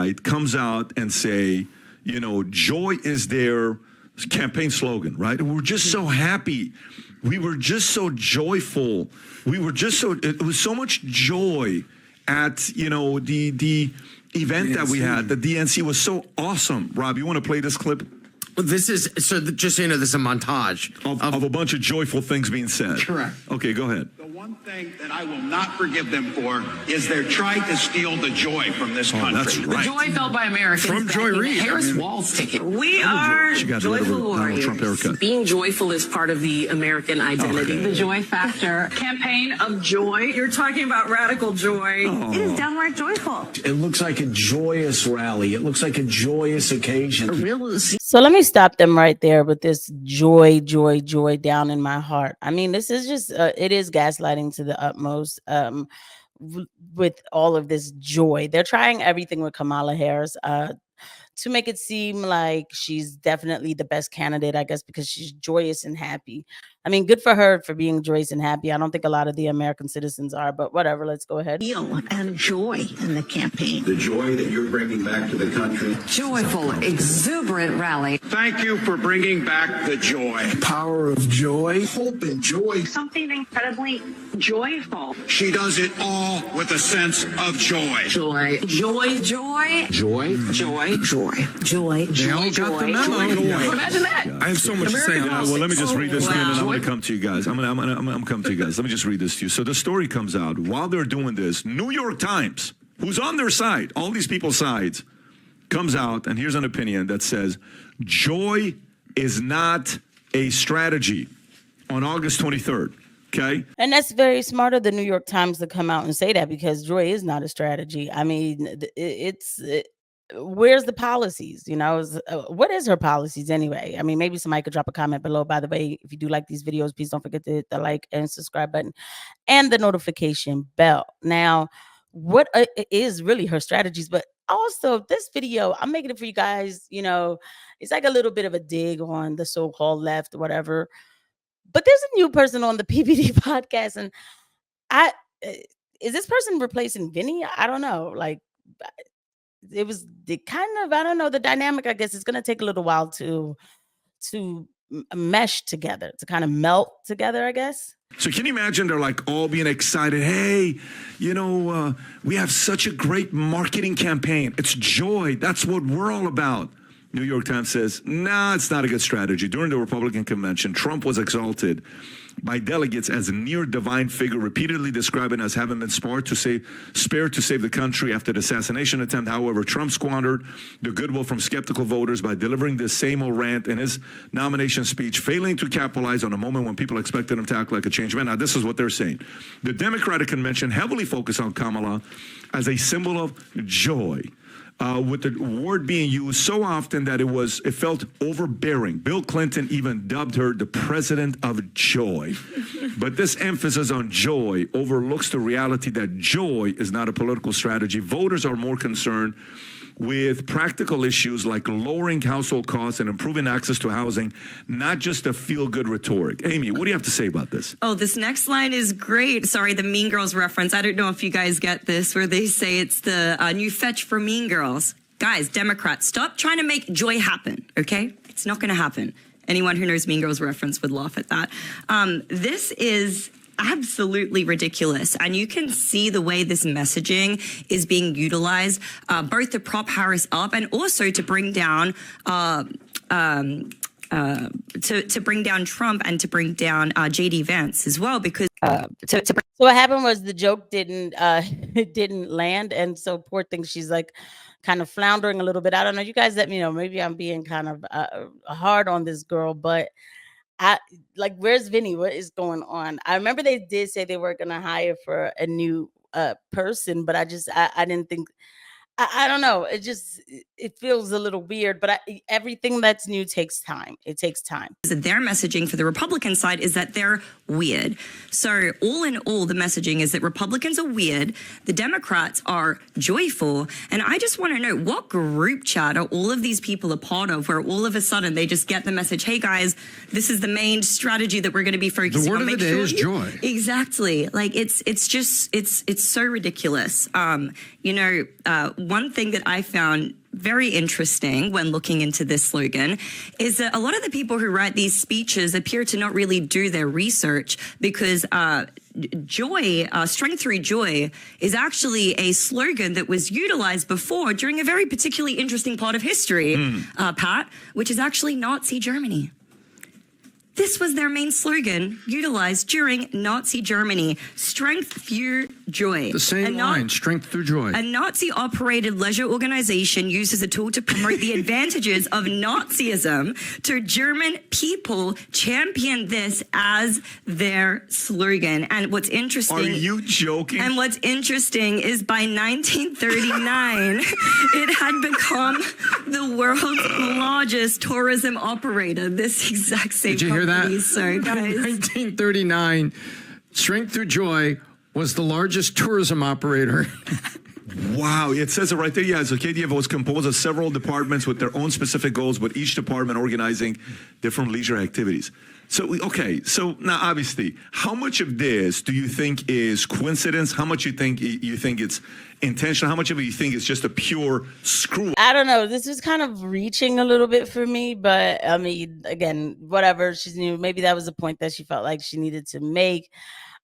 right, comes out and say, you know, joy is their campaign slogan, right? We're just so happy. We were just so joyful. We were just so, it was so much joy at, you know, the event DNC that we had. The DNC was so awesome. Rob, you want to play this clip? This is, just so you know, this is a montage of a bunch of joyful things being said. Correct. Okay, go ahead. The one thing that I will not forgive them for is they're trying to steal the joy from this country. That's right. The joy felt by Americans. From Joy Reid. Harris Wall's ticket. We are she got joyful Donald Trump warriors. haircut. Being joyful is part of the American identity. The joy factor. Campaign of joy. You're talking about radical joy. It is downright joyful. It looks like a joyous rally. It looks like a joyous occasion. So let me stop them right there with this joy down in my heart. I mean, this is just, it is gaslighting to the utmost with all of this joy. They're trying everything with Kamala Harris to make it seem like she's definitely the best candidate, I guess, because she's joyous and happy. I mean, good for her for being joyous and happy. I don't think a lot of the American citizens are, but whatever, let's go ahead. Feel and joy in the campaign. The joy that you're bringing back to the country. Joyful, exuberant rally. Thank you for bringing back the joy. Power of joy, hope and joy. Something incredibly joyful. She does it all with a sense of joy. Joy. Joy, joy, Joy. Joy. Joy. They all got the memo. Imagine that. I have so much to say. Well, let me just read this to you, and then I'm Wow. going to come to you guys. I'm going to come to you guys. Let me just read this to you. So the story comes out while they're doing this. New York Times, who's on their side, all these people's sides, comes out, and here's an opinion that says, joy is not a strategy on August 23rd. Okay. And that's very smart of the New York Times to come out and say that, because joy is not a strategy. I mean, where's the policies? You know, what is her policies anyway? I mean, maybe somebody could drop a comment below. By the way, if you do like these videos, please don't forget to hit the like and subscribe button and the notification bell. Now, what is really her strategies? But also, this video, I'm making it for you guys. You know, it's like a little bit of a dig on the so-called left or whatever. But there's a new person on the PBD podcast, and is this person replacing Vinny? I don't know. Like, it was the kind of, I don't know, the dynamic, I guess, it's going to take a little while to mesh together, to kind of melt together, I guess. So can you imagine they're like all being excited? Hey, you know, we have such a great marketing campaign. It's joy. That's what we're all about. New York Times says, nah, it's not a good strategy. During the Republican convention, Trump was exalted by delegates as a near divine figure, repeatedly described as having been spared to save the country after the assassination attempt. However, Trump squandered the goodwill from skeptical voters by delivering this same old rant in his nomination speech, failing to capitalize on a moment when people expected him to act like a changed man. Now, this is what they're saying. The Democratic convention heavily focused on Kamala as a symbol of joy, with the word being used so often that it felt overbearing. Bill Clinton even dubbed her the president of joy. But this emphasis on joy overlooks the reality that joy is not a political strategy. Voters are more concerned with practical issues like lowering household costs and improving access to housing, not just a feel-good rhetoric. Amy, what do you have to say about this? Oh, this next line is great. Sorry, the Mean Girls reference. I don't know if you guys get this, where they say it's the new fetch for Mean Girls. Guys, Democrats, stop trying to make joy happen, okay? It's not going to happen. Anyone who knows Mean Girls reference would laugh at that. This is absolutely ridiculous. And you can see the way this messaging is being utilized, both to prop Harris up and also to bring down to bring down Trump and to bring down JD Vance as well, because so what happened was the joke didn't it didn't land, and so poor thing, she's like kind of floundering a little bit. I don't know, you guys let me know, maybe I'm being kind of hard on this girl, but where's Vinny? What is going on? I remember they did say they were gonna hire for a new person, but I didn't think, I don't know. It feels a little weird, but everything that's new takes time. It takes time. Their messaging for the Republican side is that they're weird. So all in all, the messaging is that Republicans are weird. The Democrats are joyful. And I just want to know, what group chat are all of these people a part of, where all of a sudden they just get the message, hey guys, this is the main strategy that we're going to be focusing on. The word of the day is joy. Exactly. Like it's so ridiculous. one thing that I found very interesting when looking into this slogan is that a lot of the people who write these speeches appear to not really do their research, because joy, strength through joy, is actually a slogan that was utilized before during a very particularly interesting part of history, Pat, which is actually Nazi Germany. This was their main slogan utilized during Nazi Germany. Strength through joy. The same line, strength through joy. A Nazi-operated leisure organization used as a tool to promote the advantages of Nazism to German people champion this as their slogan. And what's interesting... Are you joking? And what's interesting is by 1939, it had become the world's largest tourism operator. This exact same Did you hear that? So, guys. 1939, Strength Through Joy was the largest tourism operator. Wow, it says it right there. Yeah, so KDF was composed of several departments with their own specific goals, with each department organizing different leisure activities. So, okay, so now obviously, how much of this do you think is coincidence? How much you think it's intentional? How much of it you think is just a pure screw? I don't know. This is kind of reaching a little bit for me, but I mean, again, whatever. She's new. Maybe that was the point that she felt like she needed to make.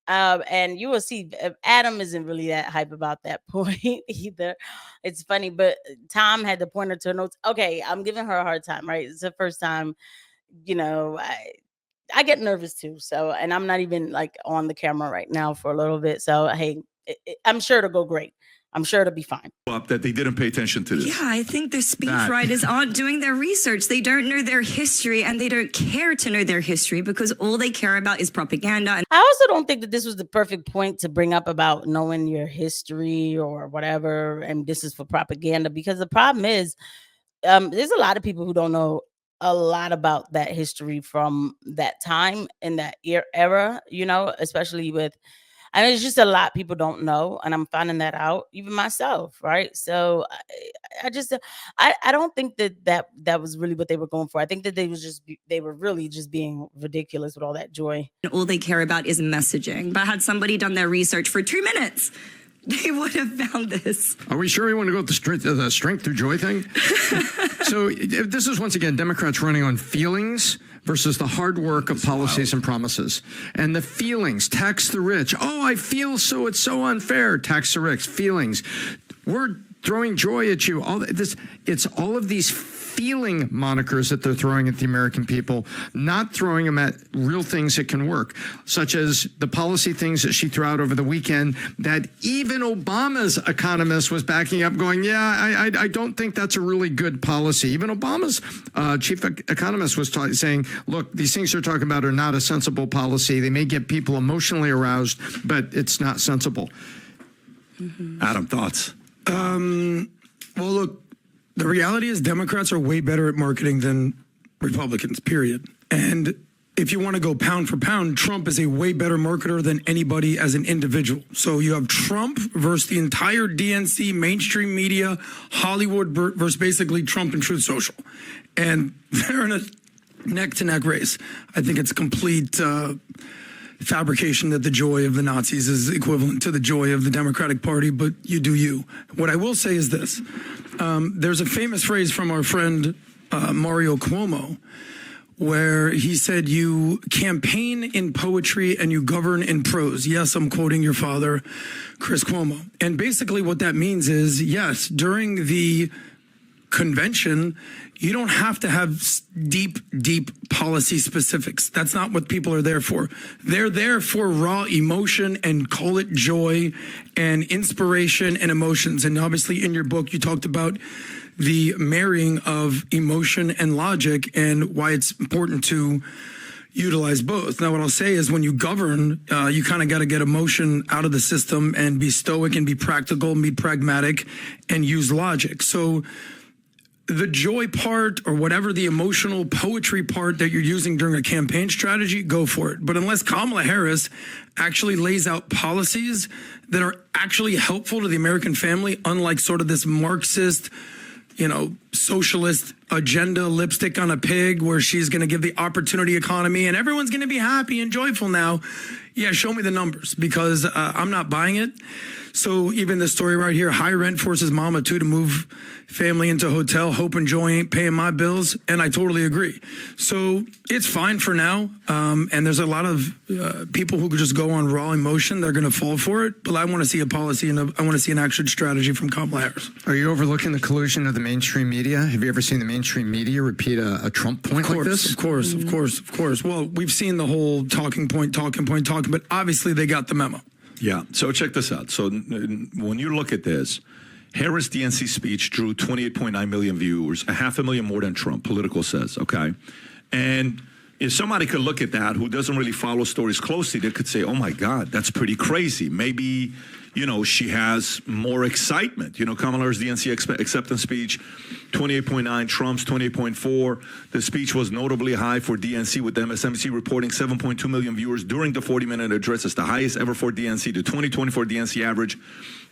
And you will see Adam isn't really that hype about that point either. It's funny, but Tom had to point her to her notes. Okay, I'm giving her a hard time, right? It's the first time, you know, I get nervous too. So, and I'm not even like on the camera right now for a little bit. So, hey, I'm sure it'll go great. I'm sure it'll be fine. That they didn't pay attention to this. Yeah, I think the speechwriters aren't doing their research. They don't know their history, and they don't care to know their history because all they care about is propaganda. And I also don't think that this was the perfect point to bring up about knowing your history or whatever, and this is for propaganda, because the problem is there's a lot of people who don't know a lot about that history from that time in that era, you know, especially with, and it's just a lot people don't know, and I'm finding that out, even myself, right? So I don't think that was really what they were going for. I think that they were really just being ridiculous with all that joy. All they care about is messaging. But had somebody done their research for 2 minutes, they would have found this. Are we sure we want to go with the strength through joy thing? So this is, once again, Democrats running on feelings versus the hard work of policies and promises. And the feelings, tax the rich. Oh, I feel so, it's so unfair. Tax the rich, feelings. We're throwing joy at you. All this, it's all of these feeling monikers that they're throwing at the American people, not throwing them at real things that can work, such as the policy things that she threw out over the weekend that even Obama's economist was backing up, going, yeah, I don't think that's a really good policy. Even Obama's chief economist was saying, look, these things they're talking about are not a sensible policy. They may get people emotionally aroused, but it's not sensible. Mm-hmm. Adam, thoughts? Well, look, the reality is Democrats are way better at marketing than Republicans, period. And if you want to go pound for pound, Trump is a way better marketer than anybody as an individual. So you have Trump versus the entire DNC, mainstream media, Hollywood versus basically Trump and Truth Social. And they're in a neck-to-neck race. I think it's complete fabrication that the joy of the Nazis is equivalent to the joy of the Democratic Party, but you do you. What I will say is this. There's a famous phrase from our friend Mario Cuomo, where he said, you campaign in poetry and you govern in prose. Yes, I'm quoting your father, Chris Cuomo. And basically what that means is, yes, during the convention, you don't have to have deep policy specifics. That's not what people are there for. They're there for raw emotion, and call it joy and inspiration and emotions. And obviously in your book, you talked about the marrying of emotion and logic and why it's important to utilize both. Now, what I'll say is when you govern, you kind of got to get emotion out of the system and be stoic and be practical and be pragmatic and use logic. So the joy part, or whatever the emotional poetry part that you're using during a campaign strategy, go for it. But unless Kamala Harris actually lays out policies that are actually helpful to the American family, unlike sort of this Marxist, socialist agenda, lipstick on a pig, where she's going to give the opportunity economy and everyone's going to be happy and joyful now. Yeah, show me the numbers, because I'm not buying it. So even the story right here, high rent forces mama too to move family into hotel, hoping Joy ain't paying my bills. And I totally agree. So it's fine for now. And there's a lot of people who could just go on raw emotion. They're going to fall for it. But I want to see a policy and I want to see an action strategy from Kamala Harris. Are you overlooking the collusion of the mainstream media? Have you ever seen the mainstream media repeat a Trump point like this? Of course. Well, we've seen the whole talking point, but obviously they got the memo. Yeah. So check this out. So when you look at this, Harris' DNC speech drew 28.9 million viewers, 500,000 more than Trump, Political says, okay? And if somebody could look at that who doesn't really follow stories closely, they could say, oh my God, that's pretty crazy. Maybe, she has more excitement. Kamala's DNC acceptance speech, 28.9, Trump's 28.4. The speech was notably high for DNC, with MSNBC reporting 7.2 million viewers during the 40-minute address. It's the highest ever for DNC. The 2024 DNC average,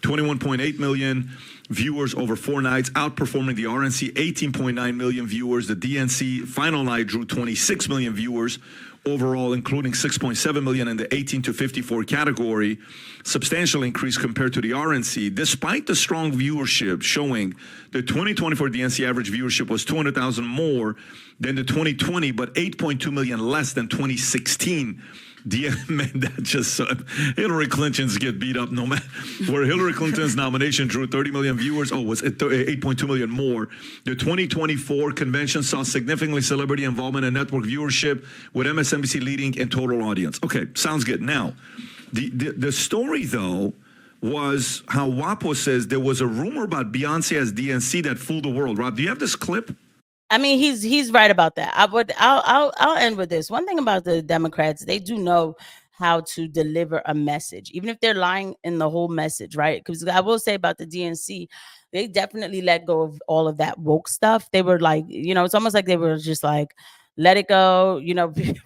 21.8 million viewers over 4 nights, outperforming the RNC 18.9 million viewers. The DNC final night drew 26 million viewers overall, including 6.7 million in the 18 to 54 category, substantial increase compared to the RNC. Despite the strong viewership showing the 2024 DNC average viewership was 200,000 more than the 2020, but 8.2 million less than 2016. That just Hillary Clinton's get beat up no matter where Hillary Clinton's nomination drew 30 million viewers. Was 8.2 million more. The 2024 convention saw significantly celebrity involvement and network viewership, with MSNBC leading in total audience. Okay, sounds good. Now, the story though was how WAPO says there was a rumor about Beyonce as DNC that fooled the world. Rob, do you have this clip? I mean, he's right about that. I'll end with this. One thing about the Democrats, they do know how to deliver a message, even if they're lying in the whole message, right? Because I will say about the DNC, they definitely let go of all of that woke stuff. They were like, it's almost like they were just like, let it go.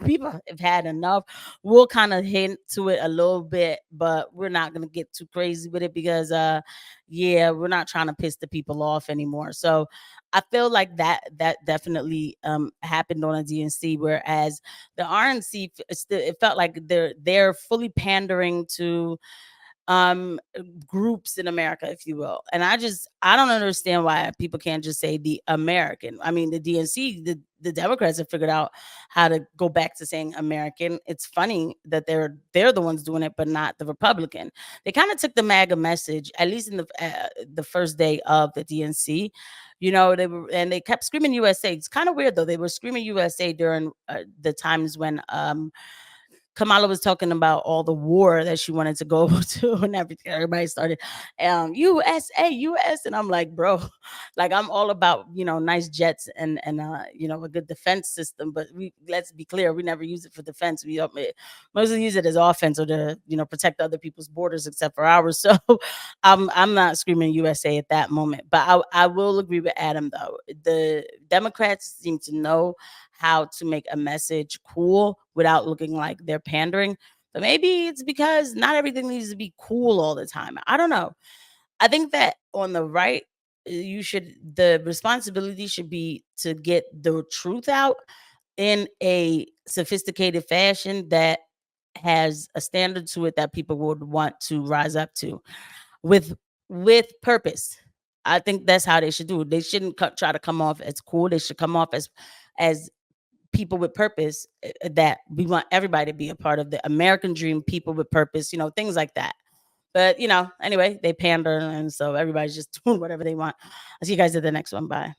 People have had enough. We'll kind of hint to it a little bit, but we're not going to get too crazy with it because, we're not trying to piss the people off anymore. So I feel like that definitely happened on a DNC, whereas the RNC, it felt like they're fully pandering to groups in America, if you will. And I don't understand why people can't just say the American. I mean, the DNC, the Democrats have figured out how to go back to saying American. It's funny that they're the ones doing it, but not the Republican. They kind of took the MAGA message, at least in the first day of the DNC. They kept screaming USA. It's kind of weird though. They were screaming USA during the times when Kamala was talking about all the war that she wanted to go to and everything. Everybody started USA, US. And I'm like, bro, like I'm all about, nice jets and a good defense system. But let's be clear, we never use it for defense. We mostly use it as offense or to, protect other people's borders except for ours. So I'm not screaming USA at that moment. But I will agree with Adam, though. The Democrats seem to know how to make a message cool without looking like they're pandering. But maybe it's because not everything needs to be cool all the time. I don't know. I think that on the right, the responsibility should be to get the truth out in a sophisticated fashion that has a standard to it that people would want to rise up to with purpose. I think that's how they should do it. They shouldn't try to come off as cool. They should come off as people with purpose, that we want everybody to be a part of the American dream, people with purpose, things like that. But, anyway, they pander. And so everybody's just doing whatever they want. I'll see you guys at the next one. Bye.